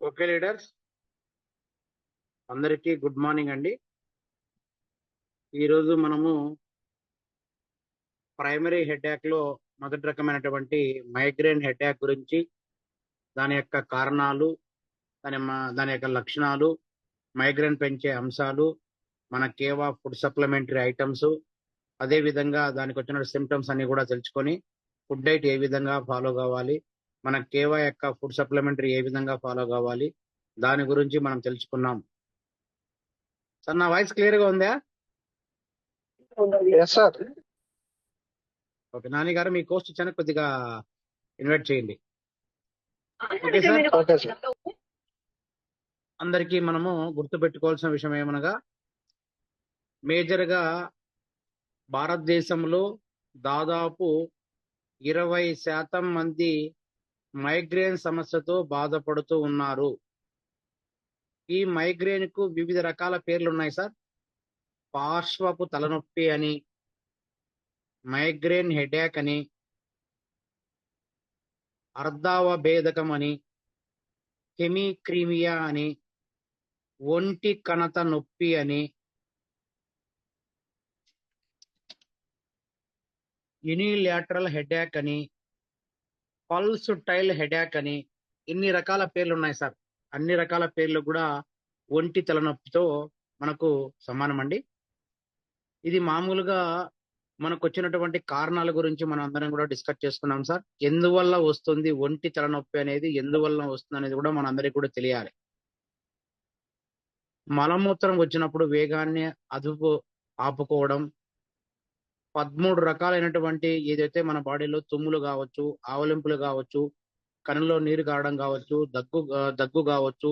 Okay leaders, అందరికీ good morning అండి. ఈరోజు మనము ప్రైమరీ హెడ్ఏక్ లో మొదటి రకమైనటువంటి మైగ్రేన్ హెడ్ఏక్ గురించి, దాని యొక్క కారణాలు, దాని యొక్క లక్షణాలు, మైగ్రేన్ పెంచే అంశాలు, మన కేవా ఫుడ్ సప్లిమెంటరీ ఐటమ్స్, అదే విధంగా దానికి వచ్చిన సిమ్టమ్స్ అన్ని కూడా తెలుసుకొని ఫుడ్ డైట్ ఏ విధంగా ఫాలో కావాలి, మన కేవా యొక్క ఫుడ్ సప్లిమెంటరీ ఏ విధంగా ఫాలో కావాలి, దాని గురించి మనం తెలుసుకున్నాం. సార్, నా వాయిస్ క్లియర్ గా ఉందా? ఓకే, నాని గారు మీ కోస్ట్ ఇచ్చాను, కొద్దిగా ఇన్వైట్ చేయండి. ఓకే సార్, అందరికీ మనము గుర్తుపెట్టుకోవాల్సిన విషయం ఏమనగా, మేజర్ గా భారతదేశంలో దాదాపు 20% మంది మైగ్రేన్ సమస్యతో బాధపడుతూ ఉన్నారు. ఈ మైగ్రేన్ కు వివిధ రకాల పేర్లు ఉన్నాయి సార్. పార్శ్వపు తలనొప్పి అని, మైగ్రేన్ హెడేక్ అని, అర్ధావభేదకం అని, హెమిక్రీమియా అని, ఒంటి కణత నొప్పి అని, యూనిలాటరల్ హెడేక్ అని, పల్స్ టైల్ హెడేక్ అని, ఇన్ని రకాల పేర్లు ఉన్నాయి సార్. అన్ని రకాల పేర్లు కూడా ఒంటి తలనొప్పితో మనకు సమానం అండి. ఇది మామూలుగా మనకు వచ్చినటువంటి కారణాల గురించి మనం అందరం కూడా డిస్కస్ చేసుకున్నాం సార్. ఎందువల్ల వస్తుంది ఒంటి తలనొప్పి అనేది, ఎందువల్ల వస్తుంది అనేది కూడా మనందరికీ కూడా తెలియాలి. మలమూత్రం వచ్చినప్పుడు వేగాన్ని ఆపుకోవడం, 13 రకాలైనటువంటి ఏదైతే మన బాడీలో తుమ్ములు కావచ్చు, ఆవలింపులు కావచ్చు, కనులో నీరు కారడం కావచ్చు, దగ్గు కావచ్చు,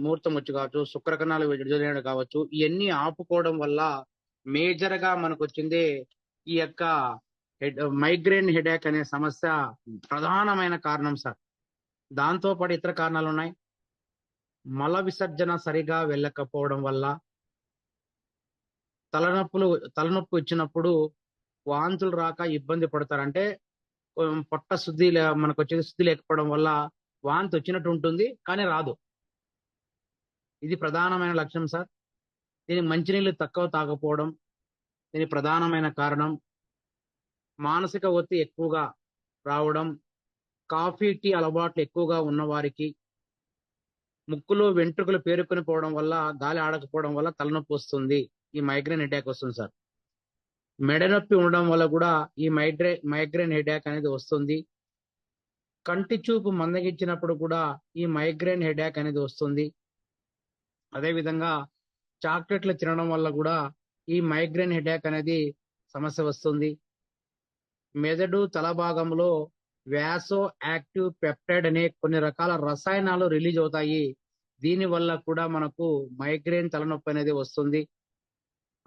మూర్తం వచ్చి కావచ్చు, శుక్రకణాలు విడుదల కావచ్చు, ఇవన్నీ ఆపుకోవడం వల్ల మేజర్ గా మనకు వచ్చింది ఈ యొక్క మైగ్రేన్ హెడేక్ అనే సమస్య ప్రధానమైన కారణం సార్. దాంతో పాటు ఇతర కారణాలు ఉన్నాయి. మల విసర్జన సరిగా వెళ్ళకపోవడం వల్ల, తలనొప్పి వచ్చినప్పుడు వాంతులు రాక ఇబ్బంది పడతారంటే పొట్ట శుద్ధి మనకు వచ్చేది శుద్ధి లేకపోవడం వల్ల వాంతి వచ్చినట్టు ఉంటుంది కానీ రాదు. ఇది ప్రధానమైన లక్షణం సార్. దీనికి మంచినీళ్ళు తక్కువ తాగకపోవడం దీని ప్రధానమైన కారణం. మానసిక ఒత్తిడి ఎక్కువగా రావడం, కాఫీ టీ అలవాట్లు ఎక్కువగా ఉన్నవారికి, ముక్కులో వెంట్రుకలు పేరుకొని పోవడం వల్ల, గాలి ఆడకపోవడం వల్ల తలనొప్పి వస్తుంది, ఈ మైగ్రేన్ హెడేక్ వస్తుంది సార్. మెడనొప్పి ఉండడం వల్ల కూడా ఈ మైగ్రేన్ హెడేక్ అనేది వస్తుంది. కంటి చూపు మందగించినప్పుడు కూడా ఈ మైగ్రేన్ హెడేక్ అనేది వస్తుంది. అదేవిధంగా చాక్లెట్లు తినడం వల్ల కూడా ఈ మైగ్రేన్ హెడేక్ అనేది సమస్య వస్తుంది. మెదడు తల భాగంలో వ్యాసో యాక్టివ్ పెప్టైడ్ అనే కొన్ని రకాల రసాయనాలు రిలీజ్ అవుతాయి. దీని వల్ల కూడా మనకు మైగ్రేన్ తలనొప్పి అనేది వస్తుంది.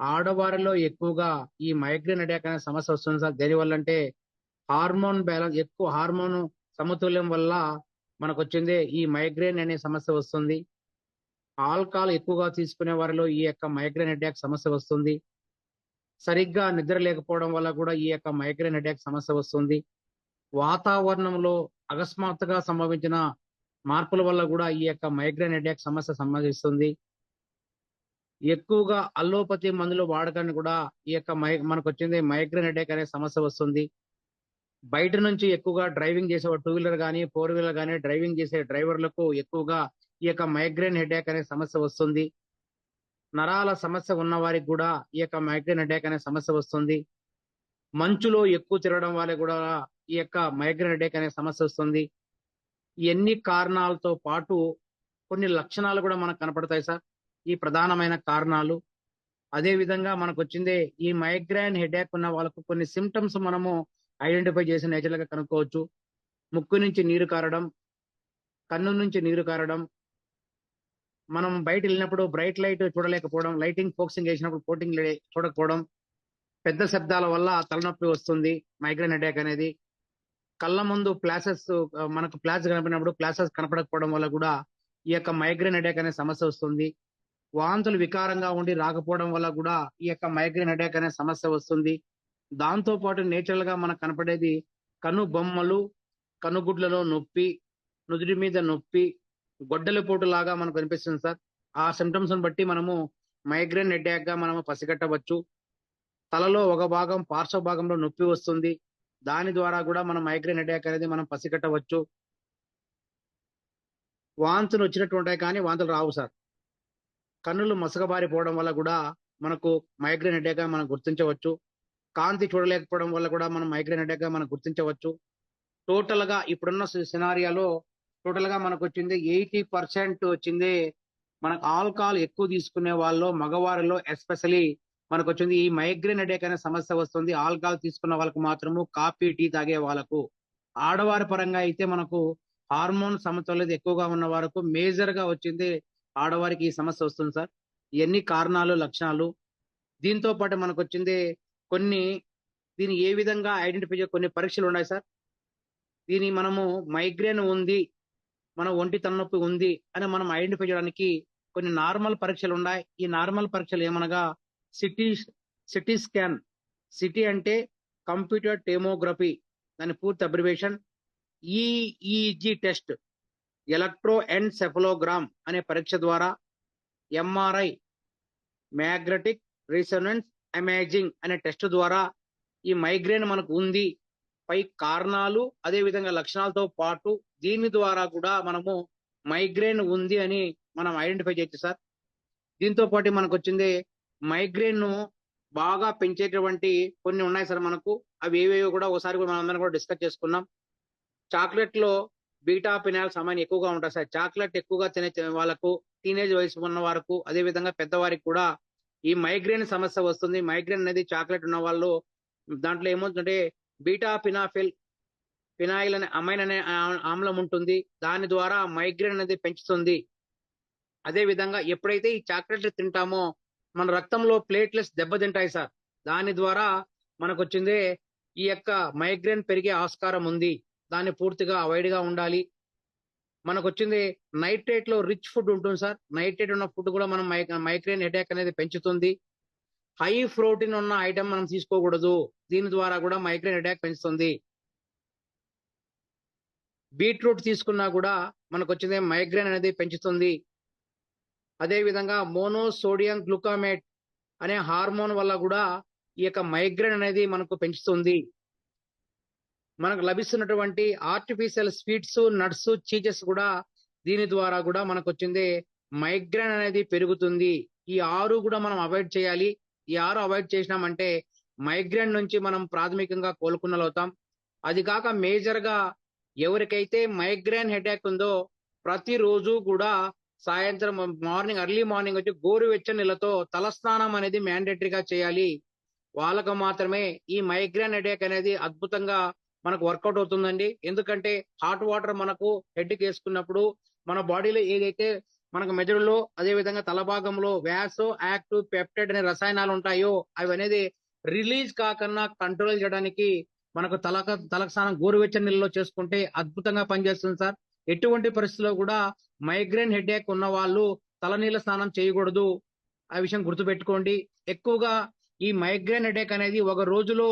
ఆడవారిలో ఎక్కువగా ఈ మైగ్రేన్ హెడేక్ అనే సమస్య వస్తుంది సార్. దేనివల్ల అంటే హార్మోన్ బ్యాలెన్స్, ఎక్కువ హార్మోన్ సమతుల్యం వల్ల మనకు వచ్చింది ఈ మైగ్రేన్ అనే సమస్య వస్తుంది. ఆల్కహాల్ ఎక్కువగా తీసుకునే వారిలో ఈ యొక్క మైగ్రేన్ హెడేక్ సమస్య వస్తుంది. సరిగ్గా నిద్ర లేకపోవడం వల్ల కూడా ఈ యొక్క మైగ్రేన్ హెడేక్ సమస్య వస్తుంది. వాతావరణంలో అకస్మాత్తుగా సంభవించిన మార్పుల వల్ల కూడా ఈ యొక్క మైగ్రేన్ హెడేక్ సమస్య సంభవిస్తుంది. ఎక్కువగా అల్లోపతి మందులు వాడకాన్ని కూడా ఈ యొక్క మనకు వచ్చింది మైగ్రేన్ హెడేక్ అనే సమస్య వస్తుంది. బయట నుంచి ఎక్కువగా డ్రైవింగ్ చేసే 2 వీలర్ కానీ 4 వీలర్ కానీ డ్రైవింగ్ చేసే డ్రైవర్లకు ఎక్కువగా ఈ యొక్క మైగ్రేన్ హెడేక్ అనే సమస్య వస్తుంది. నరాల సమస్య ఉన్న వారికి కూడా ఈ యొక్క మైగ్రేన్ హెడేక్ అనే సమస్య వస్తుంది. మంచులో ఎక్కువ తిరగడం వల్ల కూడా ఈ యొక్క మైగ్రేన్ హెడేక్ అనే సమస్య వస్తుంది. ఎన్ని కారణాలతో పాటు కొన్ని లక్షణాలు కూడా మనకు కనపడతాయి సార్, ఈ ప్రధానమైన కారణాలు. అదే విధంగా మనకు వచ్చింది ఈ మైగ్రేన్ హెడేక్ ఉన్న వాళ్ళకు కొన్ని సిమ్టమ్స్ మనము ఐడెంటిఫై చేసి నేచురల్ గా కనుక్కోవచ్చు. ముక్కు నుంచి నీరు కారడం, కన్ను నుంచి నీరు కారడం, మనం బయట వెళ్ళినప్పుడు బ్రైట్ లైట్ చూడలేకపోవడం, లైటింగ్ ఫోకసింగ్ చేసినప్పుడు పోటింగ్ చూడకపోవడం, పెద్ద శబ్దాల వల్ల తలనొప్పి వస్తుంది మైగ్రేన్ హెడేక్ అనేది. కళ్ళ ముందు మనకు ఫ్లాష్ కనపడినప్పుడు ఫ్లాషెస్ కనపడకపోవడం వల్ల కూడా ఈ యొక్క మైగ్రేన్ హెడేక్ అనే సమస్య వస్తుంది. వాంతులు వికారంగా ఉండి రాకపోవడం వల్ల కూడా ఈ యొక్క మైగ్రేన్ హెడేక్ అనే సమస్య వస్తుంది. దాంతో పాటు నేచురల్ గా మనకు కనపడేది కను బొమ్మలు, కనుగుడ్లలో నొప్పి, నుదుటి మీద నొప్పి, గొడ్డలిపోటు లాగా మనకు అనిపిస్తుంది సార్. ఆ సిమ్టమ్స్ బట్టి మనము మైగ్రేన్ హెడేక్ గా మనము పసిగట్టవచ్చు. తలలో ఒక భాగం పార్శ్వ భాగంలో నొప్పి వస్తుంది. దాని ద్వారా కూడా మనం మైగ్రేన్ హెడేక్ అనేది మనం పసిగట్టవచ్చు. వాంతులు వచ్చినట్టు ఉంటాయి కానీ వాంతులు రావు సార్. కన్నులు మసకబారిపోవడం వల్ల కూడా మనకు మైగ్రేన్ హెడేక్ గా మనం గుర్తించవచ్చు. కాంతి చూడలేకపోవడం వల్ల కూడా మనం మైగ్రేన్ హెడేక్ గా మనం గుర్తించవచ్చు. టోటల్ గా ఇప్పుడున్న సినారియాలో టోటల్ గా మనకు వచ్చింది 80% వచ్చింది మనకు ఆల్కహాల్ ఎక్కువ తీసుకునే వాళ్ళు మగవారిలో ఎస్పెషలీ మనకు వచ్చింది ఈ మైగ్రేన్ హెడేక్ అనే సమస్య వస్తుంది. ఆల్కహాల్ తీసుకున్న వాళ్ళకు మాత్రము, కాఫీ టీ తాగే వాళ్ళకు. ఆడవారి పరంగా అయితే మనకు హార్మోన్ సమతుల్యత ఎక్కువగా ఉన్న వరకు మేజర్ గా వచ్చింది ఆడవారికి ఈ సమస్య వస్తుంది సార్. ఇవన్నీ కారణాలు, లక్షణాలు. దీంతో పాటు మనకు వచ్చింది కొన్ని దీన్ని ఏ విధంగా ఐడెంటిఫై కొన్ని పరీక్షలు ఉన్నాయి సార్. దీని మనము మైగ్రేన్ ఉంది, మన ఒంటి తలనొప్పి ఉంది అని మనం ఐడెంటిఫై చేయడానికి కొన్ని నార్మల్ పరీక్షలు ఉన్నాయి. ఈ నార్మల్ పరీక్షలు ఏమనగా సిటీ సిటీ స్కాన్. సిటీ అంటే కంప్యూటర్ టెమోగ్రఫీ, దాని పూర్తి abbreviation. EEG test, electro encephalogram అనే పరీక్ష ద్వారా, ఎంఆర్ఐ, మ్యాగ్నెటిక్ రెసొనెన్స్ ఇమేజింగ్ అనే టెస్ట్ ద్వారా ఈ మైగ్రేన్ మనకు ఉంది పై కారణాలు అదే విధంగా లక్షణాలతో పాటు దీని ద్వారా కూడా మనము మైగ్రేన్ ఉంది అని మనం ఐడెంటిఫై చేయొచ్చు సార్. దీంతో పాటు మనకు వచ్చింది మైగ్రేన్ ను బాగా పెంచేటువంటి కొన్ని ఉన్నాయి సార్ మనకు. అవి ఏవేవో కూడా ఒకసారి మనం అందరం కూడా డిస్కస్ చేసుకున్నాం. చాక్లెట్ లో బీటా పినాల్ సామాన్యం ఎక్కువగా ఉంటాయి సార్. చాక్లెట్ ఎక్కువగా తినే వాళ్ళకు, టీనేజ్ వయసు ఉన్న వారికి, అదే విధంగా పెద్దవారికి కూడా ఈ మైగ్రేన్ సమస్య వస్తుంది. మైగ్రేన్ అనేది చాక్లెట్ ఉన్న వాళ్ళు దాంట్లో ఏమవుతుందంటే బీటా ఫినాయిల్ అనే అమైన్ అనే ఆమ్లం ఉంటుంది. దాని ద్వారా మైగ్రేన్ అనేది పెంచుతుంది. అదే విధంగా ఎప్పుడైతే ఈ చాక్లెట్లు తింటామో మన రక్తంలో ప్లేట్లెట్స్ దెబ్బతింటాయి సార్. దాని ద్వారా మనకు వచ్చింది ఈ యొక్క మైగ్రేన్ పెరిగే ఆస్కారం ఉంది. దాన్ని పూర్తిగా అవాయిడ్ గా ఉండాలి. మనకు వచ్చింది నైట్రేట్ లో రిచ్ ఫుడ్ ఉంటుంది సార్. నైట్రేట్ ఉన్న ఫుడ్ కూడా మనం మైగ్రేన్ హెడేక్ అనేది పెంచుతుంది. హై ప్రోటీన్ ఉన్న ఐటమ్ మనం తీసుకోకూడదు. దీని ద్వారా కూడా మైగ్రేన్ హెడేక్ పెంచుతుంది. బీట్రూట్ తీసుకున్నా కూడా మనకు వచ్చింది మైగ్రేన్ అనేది పెంచుతుంది. అదే విధంగా మోనోసోడియం గ్లూకామేట్ అనే హార్మోన్ వల్ల కూడా ఈ యొక్క మైగ్రేన్ అనేది మనకు పెంచుతుంది. మనకు లభిస్తున్నటువంటి ఆర్టిఫిషియల్ స్వీట్స్, నట్స్, చీజెస్ కూడా దీని ద్వారా కూడా మనకు వచ్చింది మైగ్రేన్ అనేది పెరుగుతుంది. ఈ 6 కూడా మనం అవాయిడ్ చేయాలి. ఈ 6 అవాయిడ్ చేసినామంటే మైగ్రేన్ నుంచి మనం ప్రాథమికంగా కోలుకున్నలవుతాం. అది కాక మేజర్ గా ఎవరికైతే మైగ్రేన్ హెడేక్ ఉందో ప్రతిరోజు కూడా సాయంత్రం ఎర్లీ మార్నింగ్ వచ్చి గోరువెచ్చని నీళ్ళతో తలస్నానం అనేది మ్యాండేటరీగా చేయాలి. వాళ్ళకు మాత్రమే ఈ మైగ్రేన్ హెడేక్ అనేది అద్భుతంగా మనకు వర్కౌట్ అవుతుందండి. ఎందుకంటే హాట్ వాటర్ మనకు హెడ్ కి వేసుకున్నప్పుడు మన బాడీలో ఏదైతే మనకు మెదడులో అదే విధంగా తల భాగంలో వ్యాసో యాక్టివ్ పెప్టైడ్ అనే రసాయనాలు ఉంటాయో అవి అనేది రిలీజ్ కాకుండా కంట్రోల్ చేయడానికి మనకు తలకు స్నానం గోరువెచ్చని నీళ్ళలో చేసుకుంటే అద్భుతంగా పనిచేస్తుంది సార్. ఎటువంటి పరిస్థితుల్లో కూడా మైగ్రేన్ హెడేక్ ఉన్న వాళ్ళు తలనీళ్ళ స్నానం చేయకూడదు. ఆ విషయం గుర్తుపెట్టుకోండి. ఎక్కువగా ఈ మైగ్రేన్ హెడేక్ అనేది ఒక రోజులో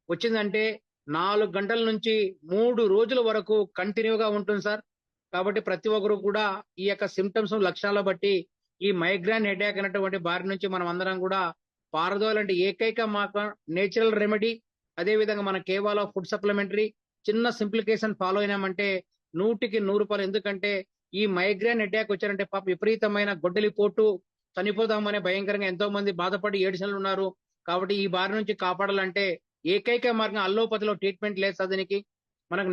వచ్చిందంటే 4 గంటల నుంచి 3 రోజుల వరకు కంటిన్యూగా ఉంటుంది సార్. కాబట్టి ప్రతి ఒక్కరు కూడా ఈ యొక్క సిమ్టమ్స్, లక్షణాల బట్టి ఈ మైగ్రేన్ హెడేక్ అనేటువంటి బారి నుంచి మనం అందరం కూడా పారదోలంటే ఏకైక నేచురల్ రెమెడీ. అదే విధంగా మన కేవాలో ఫుడ్ సప్లిమెంటరీ చిన్న సింప్లికేషన్ ఫాలో అయినామంటే 100కి 100 ఎందుకంటే ఈ మైగ్రేన్ హెడేక్ వచ్చారంటే పాప విపరీతమైన గొడ్డలిపోటు, చనిపోదామనే భయంకరంగా ఎంతో మంది బాధపడి ఏడుసలు ఉన్నారు. కాబట్టి ఈ బారి నుంచి కాపాడాలంటే ఏకైక మార్గం అల్లోపతిలో ట్రీట్మెంట్ లేదు సార్. దీనికి మనకు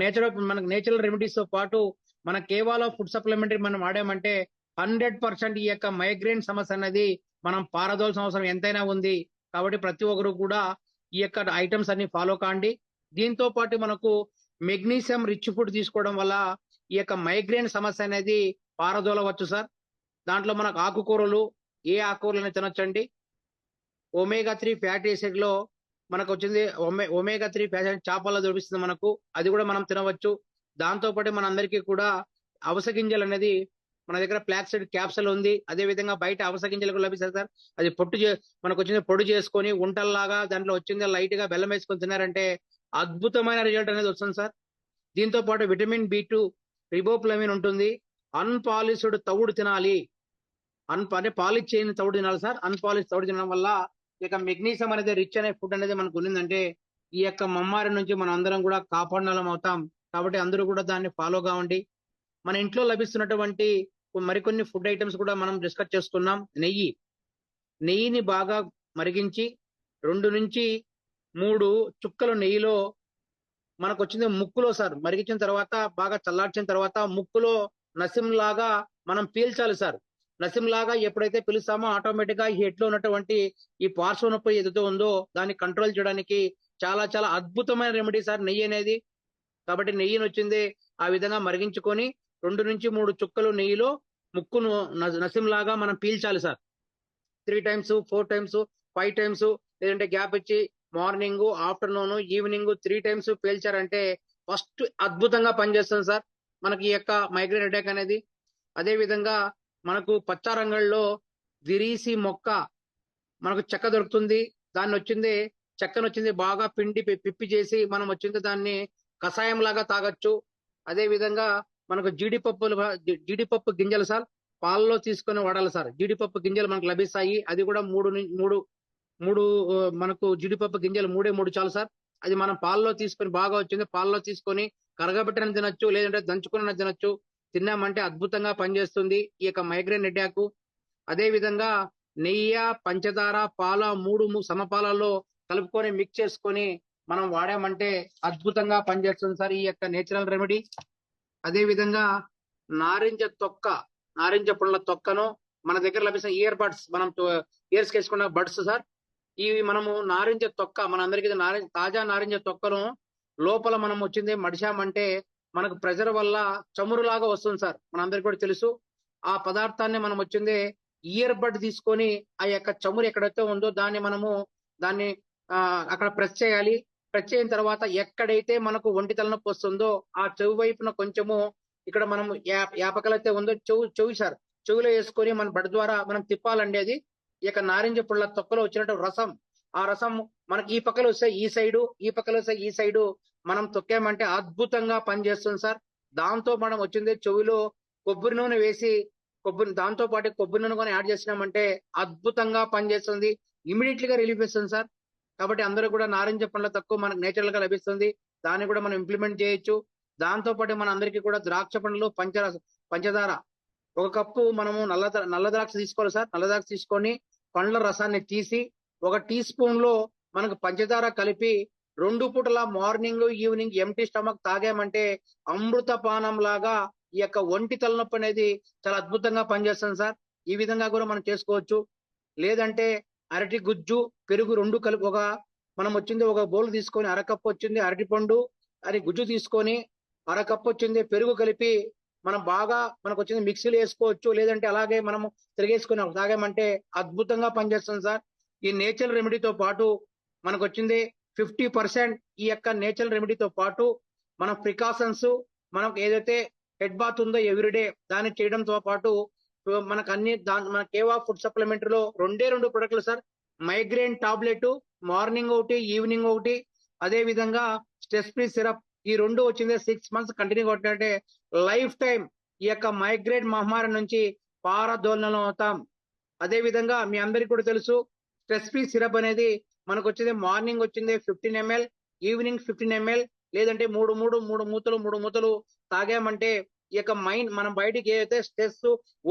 నేచురల్ రెమెడీస్ తో పాటు మన కేవాలో ఫుడ్ సప్లిమెంటరీ మనం వాడామంటే 100% ఈ యొక్క మైగ్రేన్ సమస్య అనేది మనం పారదోల్సిన అవసరం ఎంతైనా ఉంది. కాబట్టి ప్రతి ఒక్కరు కూడా ఈ యొక్క ఐటమ్స్ అన్ని ఫాలో కాండి. దీంతో పాటు మనకు మెగ్నీషియం రిచ్ ఫుడ్ తీసుకోవడం వల్ల ఈ యొక్క మైగ్రేన్ సమస్య అనేది పారదోలవచ్చు సార్. దాంట్లో మనకు ఆకుకూరలు, ఏ ఆకుకూరలు తినొచ్చండి. ఒమేగా 3 ఫ్యాటీ యాసిడ్ లో మనకు వచ్చింది ఒమేగా 3 ఫ్యాటీ యాసిడ్ చేపల్లో దొరుకుతుంది మనకు. అది కూడా మనం తినవచ్చు. దాంతో పాటు మన అందరికీ కూడా అవిసె గింజలు అనేది మన దగ్గర ఫ్లాక్సీడ్ క్యాప్సూల్ ఉంది. అదే విధంగా బయట అవిసె గింజలు కూడా లభిస్తాయి సార్. అది మనకు వచ్చింది పొడి చేసుకొని ఉంటల్లాగా దాంట్లో వచ్చింది లైట్ గా బెల్లం వేసుకొని తిన్నారంటే అద్భుతమైన రిజల్ట్ అనేది వస్తుంది సార్. దీంతో పాటు విటమిన్ B2 రిబోఫ్లవిన్ ఉంటుంది. అన్పాలిష్డ్ తవుడు తినాలి. అంటే పాలిష్ చేయని తవుడు తినాలి సార్. అన్పాలిష్ తవుడు తినడం వల్ల ఇక మెగ్నీషియం అనేది రిచ్ అనే ఫుడ్ అనేది మనకు ఉన్నిందంటే ఈ యొక్క మమ్మారి నుంచి మనం అందరం కూడా కాపాడడం అవుతాం. కాబట్టి అందరూ కూడా దాన్ని ఫాలో కావండి. మన ఇంట్లో లభిస్తున్నటువంటి మరికొన్ని ఫుడ్ ఐటమ్స్ కూడా మనం డిస్కస్ చేసుకున్నాం. నెయ్యిని బాగా మరిగించి 2 నుంచి 3 చుక్కలు నెయ్యిలో మనకు వచ్చింది ముక్కులో సార్ మరిగించిన తర్వాత బాగా చల్లార్చిన తర్వాత ముక్కులో నసింలాగా మనం పీల్చాలి సార్. నసింలాగా ఎప్పుడైతే పిలుస్తామో ఆటోమేటిక్ గా ఈ హెడ్ లో ఉన్నటువంటి ఈ పార్శ్వ నొప్పి ఏదైతే ఉందో దాన్ని కంట్రోల్ చేయడానికి చాలా చాలా అద్భుతమైన రెమెడీ సార్ నెయ్యి అనేది. కాబట్టి నెయ్యిని వచ్చింది ఆ విధంగా మరిగించుకొని 2 నుంచి 3 చుక్కలు నెయ్యిలో ముక్కును నసింలాగా మనం పీల్చాలి సార్. 3 టైమ్స్ 4 టైమ్స్ 5 టైమ్స్ లేదంటే గ్యాప్ ఇచ్చి మార్నింగ్ ఆఫ్టర్నూన్ ఈవినింగ్ 3 టైమ్స్ పేల్చారంటే ఫస్ట్ అద్భుతంగా పనిచేస్తుంది సార్ మనకి ఈ యొక్క మైగ్రేన్ హెడేక్ అనేది. అదే విధంగా మనకు పచ్చ రంగుల్లో విరీసి మొక్క మనకు చెక్క దొరుకుతుంది. దాన్ని వచ్చింది చెక్కను వచ్చింది బాగా పిండి పిప్పి చేసి మనం వచ్చింది దాన్ని కషాయం లాగా తాగొచ్చు. అదే విధంగా మనకు జీడిపప్పు గింజలు సార్ పాలలో తీసుకొని వాడాలి సార్. జీడిపప్పు గింజలు మనకు లభిస్తాయి. అది కూడా మూడు మనకు జీడిపప్పు గింజలు 3 చాలు సార్. అది మనం పాలలో తీసుకొని బాగా వచ్చింది పాలలో తీసుకొని కరగబెట్టిన తినొచ్చు లేదంటే దంచుకున్న తినొచ్చు. తిన్నామంటే అద్భుతంగా పనిచేస్తుంది ఈ యొక్క మైగ్రేన్ హెడేక్. అదే విధంగా నెయ్యి పంచదార పాల 3 సమపాలలో కలుపుకొని మిక్స్ చేసుకొని మనం వాడామంటే అద్భుతంగా పనిచేస్తుంది సార్ ఈ యొక్క నేచురల్ రెమెడీ. అదే విధంగా నారింజ పుల్ల తొక్కను మన దగ్గర లభిస్తున్న ఇయర్ బడ్స్ మనం ఇయర్స్ వేసుకున్న బడ్స్ సార్. ఇవి మనము నారింజ తొక్క మనందరికీ తాజా నారింజ తొక్కను లోపల మనం వచ్చింది మడిచామంటే మనకు ప్రెషర్ వల్ల చమురులాగా వస్తుంది సార్. మనందరికీ కూడా తెలుసు. ఆ పదార్థాన్ని మనం వచ్చింది ఇయర్ బడ్ తీసుకొని ఆ యొక్క చమురు ఎక్కడైతే ఉందో దాన్ని అక్కడ ప్రెస్ చేయాలి. ప్రెస్ చేసిన తర్వాత ఎక్కడైతే మనకు ఒంటి తలనొప్పి వస్తుందో ఆ చెవి వైపున కొంచెము ఇక్కడ మనం యాపకలైతే ఉందో చెవి సార్ చెవిలో వేసుకొని మన బడ్ ద్వారా మనం తిప్పాలండి. అది ఈ యొక్క నారింజ పుల్ల తొక్కలో వచ్చినట్టు రసం ఆ రసం మనకి ఈ పక్కలో వస్తే ఈ సైడు ఈ పక్కలో వస్తే ఈ సైడు మనం తొక్కామంటే అద్భుతంగా పనిచేస్తుంది సార్. దాంతో మనం వచ్చింది చెవిలో కొబ్బరి నూనె వేసి దాంతో పాటు కొబ్బరి నూనె కూడా యాడ్ చేసినామంటే అద్భుతంగా పనిచేస్తుంది. ఇమీడియట్లీ గా రిలీఫ్ ఇస్తుంది సార్. కాబట్టి అందరూ కూడా నారింజ పండ్ల తక్కువ మనకు నేచురల్ గా లభిస్తుంది. దాన్ని కూడా మనం ఇంప్లిమెంట్ చేయొచ్చు. దాంతో పాటు మన అందరికీ కూడా ద్రాక్ష పండ్లు పంచదార 1 కప్పు మనము నల్ల ద్రాక్ష తీసుకోవాలి సార్. నల్ల ద్రాక్ష తీసుకొని పండ్ల రసాన్ని తీసి 1 టీ స్పూన్ లో మనకు పంచదార కలిపి 2 పూటల మార్నింగ్ ఈవినింగ్ ఎంటీ స్టమక్ తాగామంటే అమృత పానం లాగా ఈ యొక్క ఒంటి తలనొప్పి అనేది చాలా అద్భుతంగా పనిచేస్తుంది సార్. ఈ విధంగా కూడా మనం చేసుకోవచ్చు. లేదంటే అరటి గుజ్జు పెరుగు 2 కలిపి మనం వచ్చింది 1 బౌల్ తీసుకొని 1/2 కప్పు వచ్చింది అరటి పండు అని గుజ్జు తీసుకొని 1/2 కప్పు వచ్చింది పెరుగు కలిపి మనం బాగా మనకు వచ్చింది మిక్సీలో వేసుకోవచ్చు. లేదంటే అలాగే మనము తిరిగేసుకొని తాగామంటే అద్భుతంగా పనిచేస్తుంది సార్. ఈ నేచురల్ రెమెడీతో పాటు మనకు వచ్చింది 50% ఈ యొక్క నేచురల్ రెమెడీతో పాటు మన ప్రికాషన్స్ మనకు ఏదైతే హెడ్ బాత్ ఉందో ఎవ్రీడే దాన్ని చేయడంతో పాటు మనకు మన కేవా ఫుడ్ సప్లిమెంటరీలో 2 ప్రొడక్ట్లు సార్. మైగ్రేన్ టాబ్లెట్ మార్నింగ్ ఒకటి ఈవినింగ్ ఒకటి. అదే విధంగా స్ట్రెస్ ఫ్రీ సిరప్ ఈ 2 వచ్చింది 6 మంత్స్ కంటిన్యూ కొట్టినట్టే లైఫ్ టైం ఈ యొక్క మైగ్రేన్ మహమ్మారి నుంచి పారదోలనం అవుతాం. అదే విధంగా మీ అందరికీ కూడా తెలుసు స్ట్రెస్ ఫ్రీ సిరప్ అనేది మనకు వచ్చింది మార్నింగ్ వచ్చింది 15 ml ఈవినింగ్ 15 ml లేదంటే 3 మూతలు తాగామంటే ఈ యొక్క మైండ్ మనం బయటికి ఏదైతే స్ట్రెస్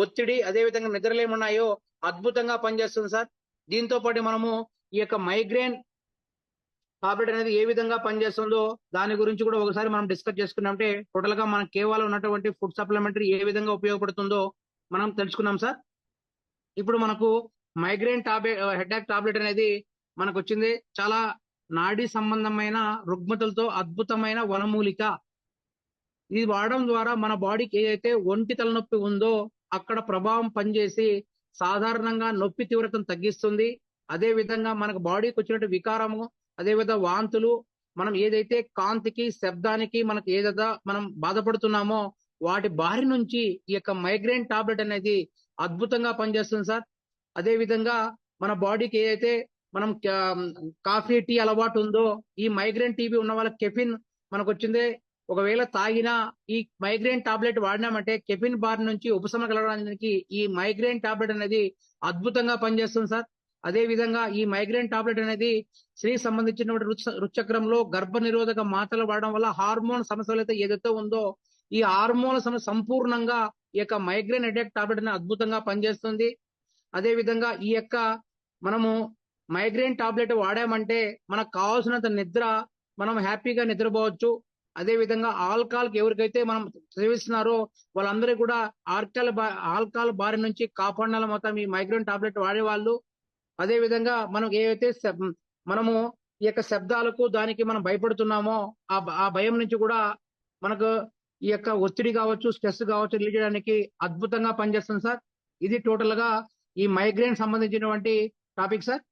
ఒత్తిడి అదే విధంగా నిద్రలేమున్నాయో అద్భుతంగా పనిచేస్తుంది సార్. దీంతో పాటు మనము ఈ యొక్క మైగ్రేన్ టాబ్లెట్ అనేది ఏ విధంగా పనిచేస్తుందో దాని గురించి కూడా ఒకసారి మనం డిస్కస్ చేసుకున్నామంటే టోటల్ గా మన కేవలం ఉన్నటువంటి ఫుడ్ సప్లిమెంటరీ ఏ విధంగా ఉపయోగపడుతుందో మనం తెలుసుకున్నాం సార్. ఇప్పుడు మనకు మైగ్రేన్ హెడేక్ టాబ్లెట్ అనేది మనకు వచ్చింది చాలా నాడీ సంబంధమైన రుగ్మతలతో అద్భుతమైన వనమూలిక. ఇది వాడడం ద్వారా మన బాడీకి ఏదైతే ఒంటి తలనొప్పి ఉందో అక్కడ ప్రభావం పనిచేసి సాధారణంగా నొప్పి తీవ్రతను తగ్గిస్తుంది. అదే విధంగా మనకు బాడీకి వచ్చినట్టు వికారము అదే విధంగా వాంతులు మనం ఏదైతే కాంతికి శబ్దానికి మనకు ఏదైతే మనం బాధపడుతున్నామో వాటి బారి నుంచి ఈ యొక్క మైగ్రేన్ టాబ్లెట్ అనేది అద్భుతంగా పనిచేస్తుంది సార్. అదే విధంగా మన బాడీకి ఏదైతే మనం కాఫీ టీ అలవాటు ఉందో ఈ మైగ్రేన్ టీబీ ఉన్న వాళ్ళకి కెఫిన్ మనకు వచ్చింది ఒకవేళ తాగినా ఈ మైగ్రేన్ టాబ్లెట్ వాడినామంటే కెఫిన్ బార్ నుంచి ఉపశమనం కలగడానికి ఈ మైగ్రేన్ టాబ్లెట్ అనేది అద్భుతంగా పనిచేస్తుంది సార్. అదే విధంగా ఈ మైగ్రేన్ టాబ్లెట్ అనేది స్త్రీ సంబంధించినటువంటి రుచక్రంలో గర్భ నిరోధక మాత్రలు వాడడం వల్ల హార్మోన్ సమస్యలు అయితే ఏదైతే ఉందో ఈ హార్మోన్ సమస్య సంపూర్ణంగా ఈ యొక్క మైగ్రేన్ హెడేక్ టాబ్లెట్ అనేది అద్భుతంగా పనిచేస్తుంది. అదే విధంగా ఈ యొక్క మనము మైగ్రేన్ టాబ్లెట్ వాడామంటే మనకు కావాల్సినంత నిద్ర మనం హ్యాపీగా నిద్రపోవచ్చు. అదే విధంగా ఆల్కహాల్ ఎవరికైతే మనం సేవిస్తున్నారో వాళ్ళందరూ కూడా ఆల్కహాల్ బారి నుంచి కాపాడాలి మొత్తం ఈ మైగ్రేన్ టాబ్లెట్ వాడేవాళ్ళు. అదే విధంగా మనం ఏవైతే మనము ఈ యొక్క శబ్దాలకు దానికి మనం భయపడుతున్నామో ఆ భయం నుంచి కూడా మనకు ఈ యొక్క ఒత్తిడి కావచ్చు, స్ట్రెస్ కావచ్చు రిలీజ్ చేయడానికి అద్భుతంగా పనిచేస్తుంది సార్. ఇది టోటల్ గా ఈ మైగ్రేన్ సంబంధించినటువంటి టాపిక్ సార్.